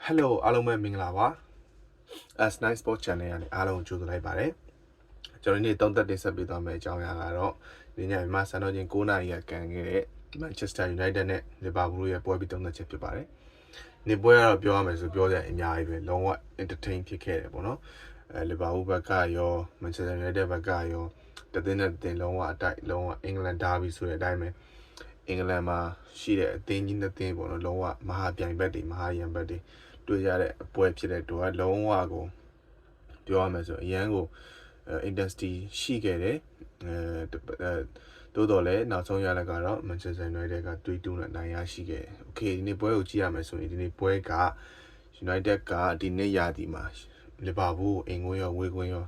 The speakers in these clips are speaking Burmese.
Hello အားလုံးပဲမင်္ဂလာပါ S9 Sport Channel ကနေအားလုံးကြိုဆိုလိုက်ပါတယ်ကျွန်တော်ဒီနေ့သုံးသက်တင်ဆက်ပေးသွားမယ့်အကြောင်းအရာကတော့ဒီညမြန်မာစံတော်ချိန်9နာရီကကန်ခဲ့တဲ့ Manchester United နဲ့ Liverpool ရဲ့ပွဲပြီးသုံးသက်ချက်ဖြစ်ပါတယ်ဒီပွဲကတော့ပြောရမယ်ဆိုပြောကြအများကြီးပဲလုံးဝ entertain ဖြစ်ခဲ့တယ်ပေါ့နော်Liverpool ဘက်ကရော Manchester United ဘက်ကရောတသင်းနဲ့တင်လုံးဝအတိုက်လုံးဝ England derby ဆိုတဲ့အတိုင်းပဲအင်္ဂလန်မှာရှိတဲ့အသင်းကြီးနှစ်သင်းပေါ့နော်လုံးဝမဟာပြိုင်ဘက်တွေမဟာရန်ဘက်တွေတွေ့ရတဲ့အပွဲဖြစ်တဲ့တော့လုံးဝကိုပြောရမယ်ဆိုအရန်ကိုintensity ရှိခဲ့တယ်တိုးတော်လည်းနောက်ဆုံးရလက်ကတော့ Manchester United က3-2နဲ့နိုင်ရရှိခဲ့တယ်။ Okay ဒီနေ့ပွဲကိုကြည့်ရမယ်ဆိုရင်ဒီနေ့ပွဲက United ကဒီနေ့ရာသီမှာ Liverpool အင်္ဂွေရောဝေကွင်းရော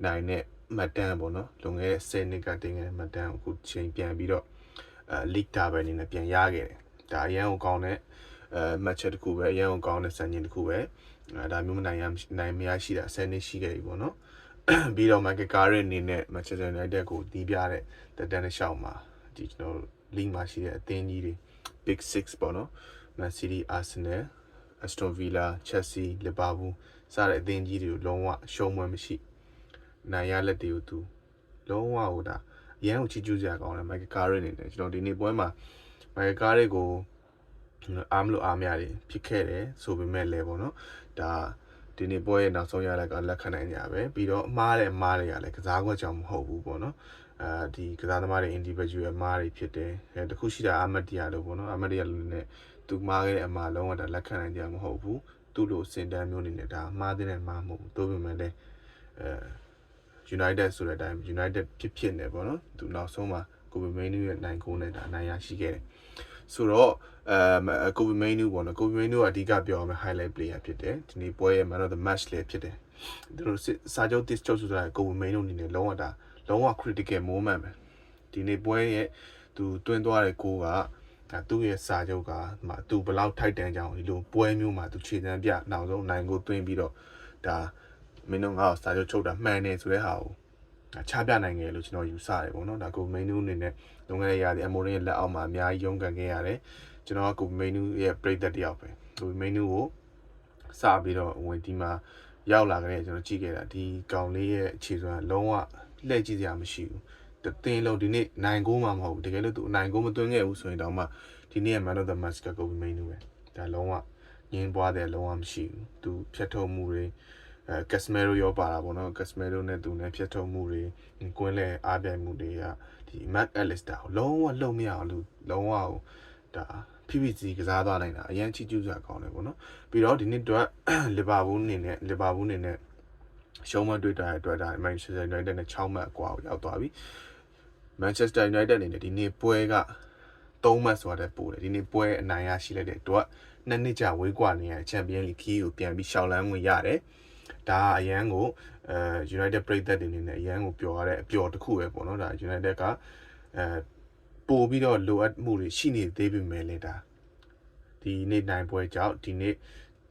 နိုင်တဲ့မှတ်တမ်းပေါ့နော်လွန်ခဲ့တဲ့10နှစ်ကတင်ခဲ့တဲ့မှတ်တမ်းကိုချိန်ပြန်ပြီးတော့League derby အနေနဲ့ပြန်ရခဲ့တယ်။ဒါအရန်ကိုကောင်းတဲ့match တစ်ခုပဲအရန်ကိုကောင်းတဲ့စံချိန်တစ်ခုပဲဒါမျိုးနိုင်မရရှိတာ10နှစ်ရှိခဲ့ပြီပေါ့နော်။ပြီးတော့ Michael Carrick အနေနဲ့ Manchester United ကိုတီးပြတဲ့တက်တန်းတစ်လျှောက်မှာဒီကျွန်တော် league မှာရှိတဲ့အသင်းကြီးတွေ Big 6ပေါ့နော်။ Man City, Arsenal, Aston Villa, Chelsea, Liverpool စတဲ့အသင်းကြီးတွေကိုလုံးဝရှုံးပွဲမရှိနိုင်ရလက်တွေကိုသူလုံးဝဟိုဒါအရန်ကိုချီးကျူးစရာကောင်းတယ် Michael Carrick အနေနဲ့ကျွန်တော်ဒီနေ့ပွဲမှာ Michael Carrick ကိုအားမလို့အားမရတယ်ဖြစ်ခဲ့တယ်ဆိုပေမဲ့လည်းပေါ့နော်ဒါဒီနေ့ပွဲရဲ့နောက်ဆုံးရလက်ကလက်ခံနိုင်ကြပဲပြီးတော့အမားတွေကလည်းကစားကွက်ကြောင်မဟုတ်ဘူးပေါ့နော်ဒီကစားသမားတွေ individual အမားတွေဖြစ်တယ်တခုရှိတာအာမတ်တီယာလို့ပေါ့နော်အာမတ်တီယာလို့နဲ့သူမားခဲ့တဲ့အမားလုံးဝဒါလက်ခံနိုင်ကြမဟုတ်ဘူးသူ့လိုစင်တန်းမျိုးနေနဲ့ဒါမှားတဲ့မှားမဟုတ်ဘူးတိုးပေမဲ့လည်းUnited ဆိုတဲ့အတိုင်း United ဖြစ်နေပေါ့နော်သူနောက်ဆုံးမှာကိုဗီမိန်နူရဲ့နိုင်ကိုနဲ့ဒါနိုင်ရရှိခဲ့တယ်ဆိုတော့ကိုဗီမိန်နူပေါ့နော်ကိုဗီမိန်နူကအဓိကပြောရမယ် highlight player ဖြစ်တယ်ဒီနေ့ပွဲရဲ့ man of the match လည်းဖြစ်တယ်သူတို့စာချုပ် this ချုပ်ဆိုတာကိုဗီမိန်နူအနေနဲ့လုံးဝ critical moment ပဲဒီနေ့ပွဲရဲ့သူတွင်းသွားတဲ့ကိုကသူ့ရဲ့စာချုပ်ကသူဘလောက်ထိုက်တန်ကြအောင်ဒီလိုပွဲမျိုးမှာသူခြေတန်းပြနောက်ဆုံးနိုင်ကိုတွင်းပြီးတော့ဒါမင်းတို့ငါ့ကိုစာချုပ်ချုပ်တာမှန်တယ်ဆိုတဲ့ဟာကိုချပြနိုင်ငယ်လို့ကျွန်တော်ယူဆတယ်ပေါ့နော်ဒါကိုမိန်နူးအနေနဲ့လုံခဲ့တဲ့ရာသီအမိုရင်းရဲ့လက်အောက်မှာအများကြီးရုန်းကန်ခဲ့ရတယ်ကျွန်တော်ကကိုမိန်နူးရဲ့ပရိသတ်တယောက်ပဲကိုမိန်နူးကိုစပြီးတော့ဝင်ဒီမှာရောက်လာခဲ့တဲ့ကျွန်တော်ကြည့်ခဲ့တာဒီကောင်လေးရဲ့အခြေစွမ်းလုံးဝလှည့်ကြည့်စရာမရှိဘူးတသင်းလုံးဒီနေ့နိုင်ကိုမှမဟုတ်ဘူးတကယ်လို့သူအနိုင်ကိုမသွင်းခဲ့ဘူးဆိုရင်တော့မှဒီနေ့ရဲ့ man of the match ကကိုမိန်နူးပဲဒါလုံးဝငင်းပွားတယ်လုံးဝမရှိဘူးသူဖြတ်ထုတ်မှုတွေCasemiro ရောပါတာပေါ့နော် Casemiro နဲ့သူနဲ့ဖြတ်ထုတ်မှုတွေကွင်းလဲအားပြိုင်မှုတွေကဒီ Mac Allister ကိုလုံးဝလှုပ်မရအောင်လို့လုံးဝဟိုဒါ PPC ကစားသွားနိုင်တာအရင်ချီကျူးစရာကောင်းတယ်ပေါ့နော်ပြီးတော့ဒီနေ့တော့ Liverpool အနေနဲ့ရှုံးမတွေ့တာအတွက်ဒါ Manchester United နဲ့6မှတ်အကွာကိုရောက်သွားပြီ Manchester United အနေနဲ့ဒီနေ့ပွဲက3မှတ်ဆိုတာပို့တယ်ဒီနေ့ပွဲအနိုင်ရရှိလိုက်တဲ့အတွက်နှစ်နှစ်ကြာဝေးကွာနေရ Champions League ခီးကိုပြန်ပြီးရှောက်လန်းဝင်ရတယ်ဒါအရန်ကိုUnited ပရိသတ်တွေအနေနဲ့အရန်ကိုပျော်ရတဲ့အပျော်တစ်ခုပဲပေါ့နော်ဒါ United ကပို့ပြီးတော့လိုအပ်မှုတွေရှိနေသေးပေမဲ့လည်းဒါဒီနေ့နိုင်ပွဲကြောင့်ဒီနေ့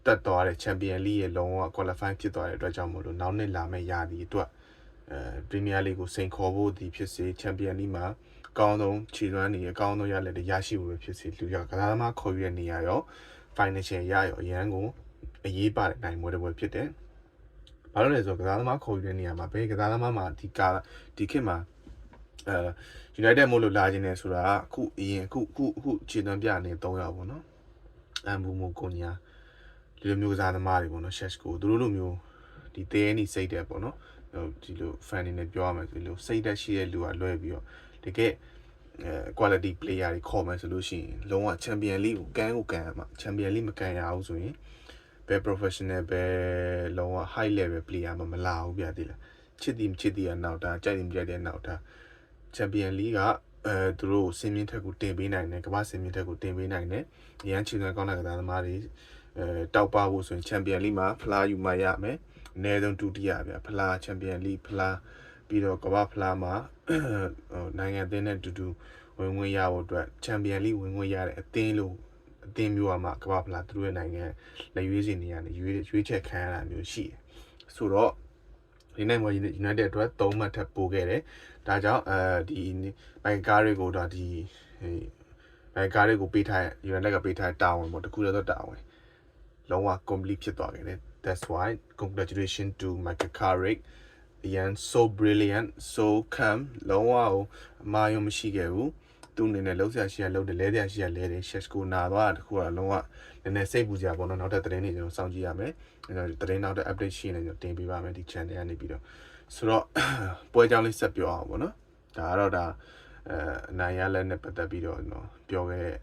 တက်သွားတဲ့ Champions League ရဲ့လုံးဝ qualify ဖြစ်သွားတဲ့အတွက်ကြောင့်မို့လို့နောက်နှစ်လာမယ့်ရာသီအတွက်Premier League ကိုစိန်ခေါ်ဖို့ဒီဖြစ်စေ Champions League မှာအကောင်းဆုံးခြေစွမ်းတွေအကောင်းဆုံးရလက်တွေရရှိဖို့ဖြစ်စေလူရကစားသမားခေါ်ယူတဲ့နေရာရော financial ရရောအရန်ကိုအရေးပါတဲ့နိုင်ပွဲတစ်ပွဲဖြစ်တယ်ဘာလို့လဲဆိုတော့ကစားသမားခေါ်ယူတဲ့နေရာမှာဘယ်ကစားသမားမှာဒီခေတ်မှာUnited မို့လို့လာခြင်းနေဆိုတာအခုအရင်အခုခြေသွမ်းပြနေ3ယောက်ပေါ့နော်အမ်ဘူမိုကိုညာဒီလိုမျိုးကစားသမားတွေပေါ့နော် Sheshko သူတို့လိုမျိုးဒီတဲနေစိတ်တယ်ပေါ့နော်ဒီလို fan တွေနဲ့ပြောရမယ်ဒီလိုစိတ်သက်ရှိတဲ့လူကလွှဲပြီးတော့တကယ်quality player တွေခေါ်မယ်ဆိုလို့ရှိရင်လုံးဝ Champion League ကိုကန်မှာ Champion League မကန်ရအောင်ဆိုရင်ဘယ် professional ဘယ်လုံးဝ high level player မှမလာဘူးပြသေးလားချစ်တီကနောက်တာကြိုက်တယ်မကြိုက်တဲ့နောက်တာ Champion League ကသူတို့စင်မြင့်ထက်ကိုတင်ပေးနိုင်တယ်ကမ္ဘာစင်မြင့်ထက်ကိုတင်ပေးနိုင်တယ်အရန်ချီသွန်းကောင်းတဲ့ကစားသမားတွေတောက်ပဖို့ဆိုရင် Champion League မှာဖလားယူမှရမယ်အနည်းဆုံးဒုတိယဗျဖလား Champion League ဖလားပြီးတော့ကမ္ဘာဖလားမှာနိုင်ငံအသင်းနဲ့တူတူဝင်ဝင်ရဖို့အတွက် Champion League ဝင်ဝင်ရတဲ့အသင်းမျိုးကမှကမ္ဘာဖလားသူတို့ရဲ့နိုင်ငံလက်ရွေးစင်တွေကနေရွေးချက်ခံရတာမျိုးရှိတယ်ဆိုတော့ဒီနေ့မှာ United အတွက်3မှတ်ထပ်ပို့ခဲ့တယ်ဒါကြောင့်ဒီမိုင်ကားတွေကိုတော့ဒီမိုင်ကားတွေကိုပေးထား United ကပေးထားတာဝန်ပေါ့တခုတော့တာဝန် လုံးဝ complete ဖြစ်သွားခဲ့တယ် that's why congratulations to Michael Carrick Ian so brilliant so calm လုံးဝအမှားရုံမရှိခဲ့ဘူးသူအနေနဲ့လုံးဆရာရှိရလုံးတယ်လဲဆရာရှိရလဲတယ် chess ကိုနာသွားတာတခုကလုံးဝနည်းနည်းစိတ်ပူစရာပေါ့နော်နောက်ထပ်သတင်းတွေကျွန်တော်စောင့်ကြည့်ရမယ်သတင်းနောက်ထပ် update ရှိနေကျွန်တော်တင်ပေးပါမယ်ဒီ channel ကနေပြီးတော့ဆိုတော့ပွဲကြောင်းလေးဆက်ပြောအောင်ပေါ့နော်ဒါကတော့ဒါအနိုင်ရလက်နဲ့ပတ်သက်ပြီးတော့ကျွန်တော်ပြောခဲ့တဲ့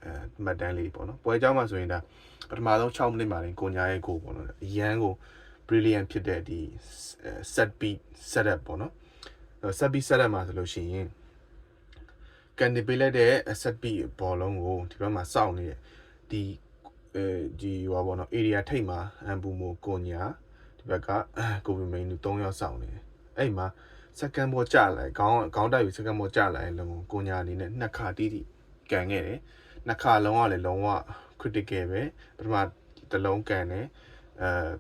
မှတ်တမ်းလေးပေါ့နော်ပွဲကြောင်းမှာဆိုရင်ဒါပထမဆုံး6မိနစ်မှာတင်ကိုညာရဲ့ကိုပေါ့နော်အရန်ကို brilliant ဖြစ်တဲ့ဒီ set beat setup ပေါ့နော် set beat setup မှာဆိုလို့ရှိရင်ကန်ဒီပေးလိုက်တဲ့ set beat ဘောလုံးကိုဒီဘက်မှာစောင့်နေတဲ့ဒီဟောပေါ့နော် area ထိပ်မှာအန်ပူမိုကိုညာဒီဘက်ကကိုဗီမိန်လူ3ယောက်စောင့်နေတယ်အဲ့မှာ second ball ကျလာခေါင်းတိုက်ပြီး second ball ကျလာရင်လုံးကိုညာအနေနဲ့နှစ်ခါတီးတီးကန်ခဲ့တယ်နှစ်ခါလုံးကလည်းလုံးဝ critical ပဲပထမတစ်လုံးကန်တယ်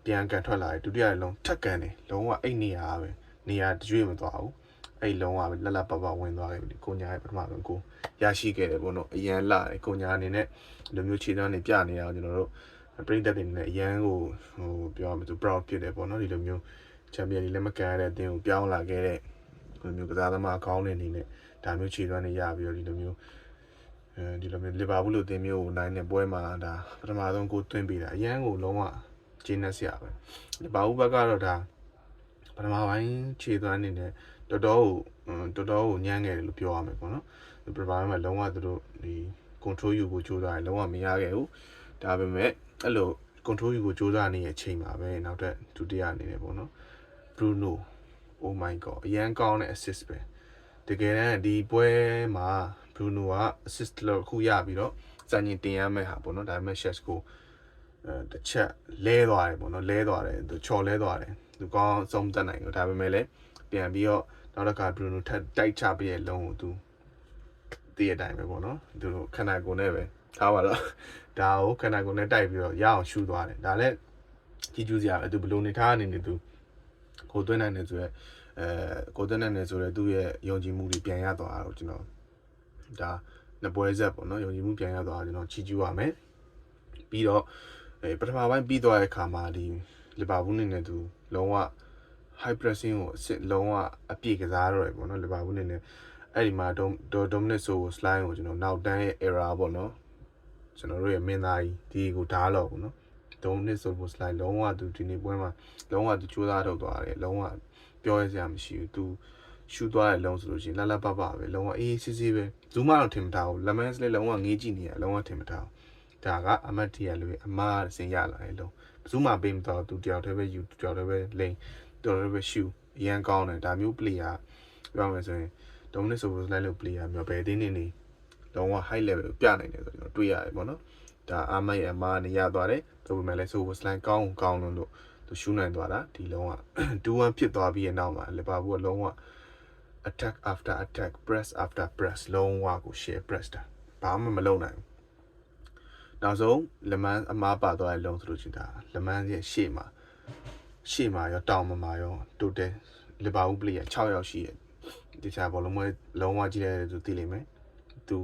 ပြန်ကန်ထွက်လာတယ်ဒုတိယလုံးထပ်ကန်တယ်လုံးဝအဲ့နေရာပဲနေရာရွေ့မသွားဘူးအဲ့လုံးဝလက်လက်ပပဝင်သွားခဲ့ပြီကိုညာရဲ့ပထမဆုံးကိုရရှိခဲ့တယ်ပေါ့နော်အရန်လာတယ်ကိုညာအနေနဲ့ဒီလိုမျိုးခြေသားနေပြနေအောင်ကျွန်တော်တို့ပရိသတ်တွေနဲ့အရန်ကိုပြောရမယ်သူ proud ဖြစ်တယ်ပေါ့နော်ဒီလိုမျိုးချန်ပီယံတွေလည်းမကန်ရတဲ့အတင်းကိုပြောင်းလာခဲ့တဲ့ဒီလိုမျိုးကစားသမားကောင်းတဲ့အနေနဲ့ဒါမျိုးခြေသွမ်းနေရပြီးတော့ဒီလိုမျိုးလီဗာပူးလိုအသင်းမျိုးကိုနိုင်တဲ့ပွဲမှာဒါပထမဆုံးကိုသွင်းပေးတာအရန်ကိုလုံးဝကျင်းနေစရာပဲလီဗာပူးဘက်ကတော့ဒါပထမပိုင်းခြေသွမ်းနေနဲ့တော်တော်ကိုညံ့ခဲ့တယ်လို့ပြောရမယ်ပေါ့နော်ပထမပိုင်းမှာလုံးဝသူတို့ဒီ control ယူဖို့ကြိုးစားတယ်လုံးဝမရခဲ့ဘူးဒါပေမဲ့အဲ့လို control ယူဖို့ကြိုးစားနေတဲ့အချိန်မှာပဲနောက်ထပ်ဒုတိယအနေနဲ့ပေါ့နော် Bruno oh my god အရန်ကောင်းတဲ့ assist ပဲတကယ်တမ်းဒီပွဲမှာ Bruno က assist လို့ခုရပြီးတော့စံချိန်တင်ရမယ့်ဟာပေါ့နော်ဒါပေမဲ့ Chess ကိုတစ်ချက်လဲသွားတယ်ပေါ့နော်လဲသွားတယ်သူချော်လဲသွားတယ်သူကောင်းဆုံးတက်နိုင်လို့ဒါပေမဲ့လည်းပြန်ပြီးတော့နောက်တစ်ခါ Bruno ထပ်တိုက်ချပြရဲ့လုံးကိုသူတည့်ရတိုင်းပဲပေါ့နော်သူတို့ခန္ဓာကိုယ်နဲ့ပဲထားပါတော့ဒါကိုခန္ဓာကိုယ်နဲ့တိုက်ပြီးတော့ရအောင်ရှူသွားတယ်ဒါလည်းကြည့်ကြည့်စရာပဲသူဘယ်လိုနေထားအနေနဲ့သူကိုသွင်းနိုင်တယ်ဆိုရက်ကိုသွင်းနိုင်တယ်ဆိုရက်သူ့ရဲ့ယုံကြည်မှုတွေပြန်ရသွားတာတော့ကျွန်တော်ဒါနှစ်ပွဲဆက်ပေါ့နော်ယုံကြည်မှုပြန်ရသွားတာကျွန်တော်ချီးကျူးရမယ်ပြီးတော့ပထမပိုင်းပြီးသွားတဲ့အခါမှာဒီလီဗာပူးနေနဲ့သူလုံးဝ high pressing ကိုအစ်လုံးဝအပြည့်ကစားတော့တယ်ပေါ့နော်လီဗာပူးနေနဲ့အဲ့ဒီမှာDominic Sobo slide ကိုကျွန်တော်နောက်တန်းရဲ့ error ပေါ့နော်ကျွန်တော်တို့ရဲ့မင်းသားကြီးဒီကိုဓာတ်လို့ပေါ့နော် Dominic Sobo slide လုံးဝသူဒီနေ့ပွဲမှာလုံးဝသူကြိုးစားထုတ်သွားတယ်လုံးဝပြောရစရာမရှိဘူးသူရှူသွားတဲ့လုံးဆိုလို့ရှိရင်လှလှပပပဲလုံးဝအေးစစ်စစ်ပဲဇူးမတော့ထင်မထားဘူးလက်မန်းစလေးလုံးဝငေးကြည့်နေရလုံးဝထင်မထားဘူးဒါကအမတ်တီရလို့အမားစင်ရလာတယ်လုံးဇူးမပေးမတော့သူတယောက်တည်းပဲယူတယောက်တည်းပဲလိန်တယောက်တည်းပဲရှူအရန်ကောင်းတယ်ဒါမျိုး player ပြောမယ်ဆိုရင်Dominic Sobo slide လို့ player မျိုးပဲတင်းနေလုံးဝ high level ကိုပြနိုင်တယ်ဆိုကျွန်တော်တွေ့ရတယ်ပေါ့နော်ဒါအမရဲ့အမားနေရသွားတယ်ဆိုပေမဲ့လည်း Sobo slide ကောင်းလို့သူရှူနိုင်သွားတာဒီလုံးဝ2-1ဖြစ်သွားပြီးရဲ့နောက်မှာလီဗာပူးကလုံးဝ attack after attack press after press လုံးဝကို share press တာဘာမှမလုပ်နိုင်ဘူးနောက်ဆုံးလမန်းအမားပါသွားတဲ့လုံးဆိုလို့ရှိရင်ဒါလမန်းရဲ့ရှေ့မှာရောတောင်မှာရော total လီဗာပူး player 6ယောက်ရှိရဲ့ဒီချာဘောလုံးလုံးဝကြည့်ရတဲ့သူသိလိမ့်မယ်သူ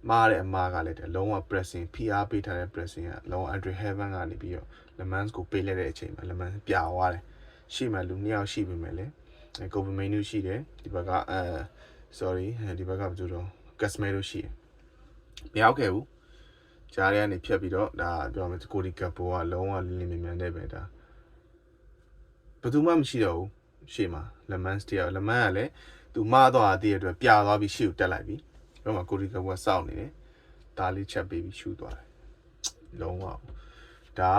မားတဲ့အမားကလည်းလုံးဝ pressing PR ပေးထားတဲ့ pressing ကလုံးဝ Andre Heaven ကနေပြီးတော့ Lemans ကိုပေးလိုက်တဲ့အချိန်မှာ Lemans ပြာသွားတယ်ရှေ့မှာလူ2ယောက်ရှိပြီမဲ့လေကိုဗီမိန်နူရှိတယ်ဒီဘက်ကsorry ဒီဘက်ကဘာလို့တော့ Casemiro ရှိတယ်မရောက်ခဲ့ဘူးကြားထဲကနေဖြတ်ပြီးတော့ဒါပြောမယ်ကိုဒီကပ်ဘောကလုံးဝလင်းလင်းမြန်တဲ့ပဲဒါဘယ်သူမှမရှိတော့ဘူးရှေ့မှာ Lemans တယောက် Lemans ကလည်းသူမှားသွားတဲ့အတွက်ပြာသွားပြီးရှေ့ကိုတက်လိုက်ပြီတော့မှကိုဒီကပ်ဘောစောင့်နေတယ်ဒါလေးချက်ပေးပြီးရှူသွားတယ်လုံးဝဒါ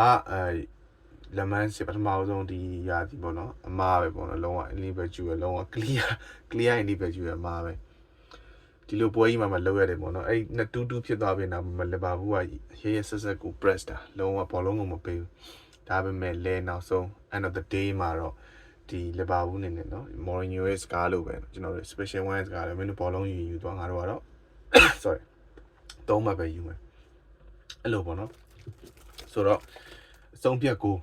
Lemans ပထမဆုံးဒီရာဒီပေါ့နော်အမားပဲပေါ့နော်လုံးဝ individual ပဲလုံးဝ clear individual အမားပဲဒီလိုပွဲကြီးမှာလောက်ရတယ်ပေါ့နော်အဲ့2-2ဖြစ်သွားပြီနောက်မှာလီဗာပူးကရဲဆက်ကို press တာလုံးဝဘောလုံးကိုမပေးဘူးဒါပေမဲ့လဲနောက်ဆုံး end of the day မှာတော့ဒီလီဗာပူးနေနဲ့နော် Mourinho ရဲ့စကားလို့ပဲကျွန်တော်တို့ special one စကားလည်းမင်းတို့ဘောလုံးယူသွားငါတို့ကတော့ sorry 3မှပဲယူမယ်အဲ့လိုပေါ့နော်ဆိုတော့အဆုံးဖြတ်ကို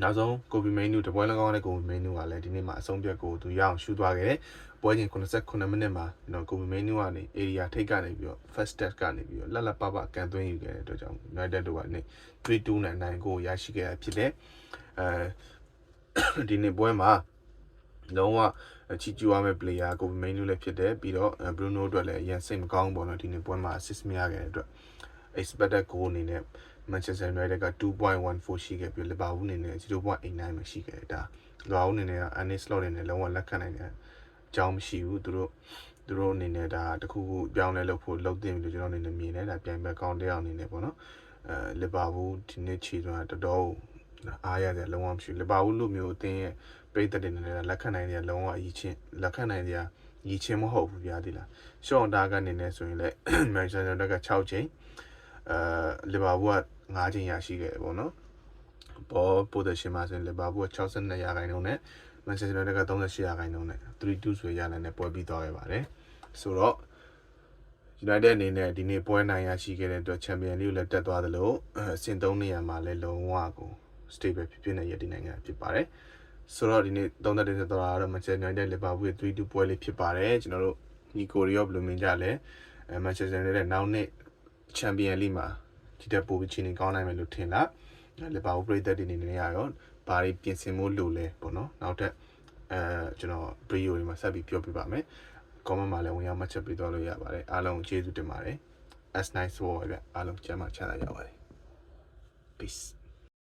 နောက်ဆုံးကိုဗီမိန်နူတပွဲ၎င်းနဲ့ကိုဗီမိန်နူကလည်းဒီနေ့မှာအဆုံးဖြတ်ကိုသူရအောင်ရှူသွားခဲ့တယ် ပွဲချင်း89မိနစ်မှာကျွန်တော်ကိုဗီမင်းနူကနေ area ထိတ်ကနေပြီးတော့ first step ကနေပြီးတော့လက်လက်ပပကန်သွင်းယူခဲ့တဲ့အတွက်ကြောင့် United တို့ကနေ3-2နဲ့နိုင်ကိုရရှိခဲ့တာဖြစ်တယ်ဒီနေ့ပွဲမှာလုံးဝချီကျူရမယ့် player ကိုဗီမင်းနူလည်းဖြစ်တယ်ပြီးတော့ Bruno အတွက်လည်းအရင်စိတ်မကောင်းဘူးပေါ့နော်ဒီနေ့ပွဲမှာ assist မရခဲ့တဲ့အတွက် expected goal အနေနဲ့ Manchester United က 2.14 ရှိခဲ့ပြီး Liverpool အနေနဲ့ 0.89 ပဲရှိခဲ့တယ်ဒါ Liverpool အနေနဲ့ Arne Slot အနေနဲ့လုံးဝလက်ခံနိုင်တဲ့အကြောင်းမရှိဘူးသူတို့အနေနဲ့ဒါတခုခုပြောင်းလဲလုပ်ဖို့လုပ်တင်ပြီလို့ကျွန်တော်အနေနဲ့မြင်တယ်ဒါပြိုင်ဘက်ကောင်းတယောက်အနေနဲ့ပေါ့နော်Liverpool ဒီနေ့ခြေသွင်းတော်တော်အားရတယ်လုံးဝမရှိဘူး Liverpool လိုမျိုးအသင်းရဲ့ပြည်သက်တွေနဲ့လက်ခံနိုင်တဲ့လုံးဝအရေးချင်းလက်ခံနိုင်တဲ့ရည်ချင်းမဟုတ်ဘူးဗျာဒီလားရှော့တာကနေနေဆိုရင်လည်း Manchester United က6ချိန်Liverpool က5ချိန်ရရှိခဲ့တယ်ပေါ့နော်ဘောposition မှာဆိုရင် Liverpool က62ရာခိုင်နှုန်းနဲ့ Manchester United က38ရာခိုင်နှုန်းနဲ့3-2ဆိုရလနဲ့ပွဲပြီးသွားခဲ့ပါတယ်ဆိုတော့ United အနေနဲ့ဒီနေ့ပွဲနိုင်ရရှိခဲ့တဲ့အတွက် Champions League ကိုလည်းတက်သွားသလိုအဆင့်3နေရာမှာလည်းလုံးဝကို stable ဖြစ်နေရတဲ့နိုင်ငံဖြစ်ပါတယ်ဆိုတော့ဒီနေ့သုံးသက်တင်ဆက်သွားတာတော့ Manchester United Liverpool ရဲ့3-2ပွဲလေးဖြစ်ပါတယ်ကျွန်တော်တို့ညီကိုရီရောဘယ်လိုမြင်ကြလဲManchester United နောက်နှစ် Champions League မှာဒီတက်ပိုပြီးချီနေကောင်းနိုင်မယ်လို့ထင်လားLiverpool ပြည်သက်တွေအနေနဲ့ရောဘာတွေပြင်ဆင်ဖို့လိုလဲပေါ့နော်နောက်ထပ်ကျွန်တော် video တွေမှာဆက်ပြီးပြောပြပါမယ် comment မှာလည်းဝင်ရောက်မှတ်ချက်ပေးသွားလို့ရပါတယ်အားလုံးကျေးဇူးတင်ပါတယ် as nice war ပဲအားလုံးကျမ်းမာချမ်းသာကြပါစေ peace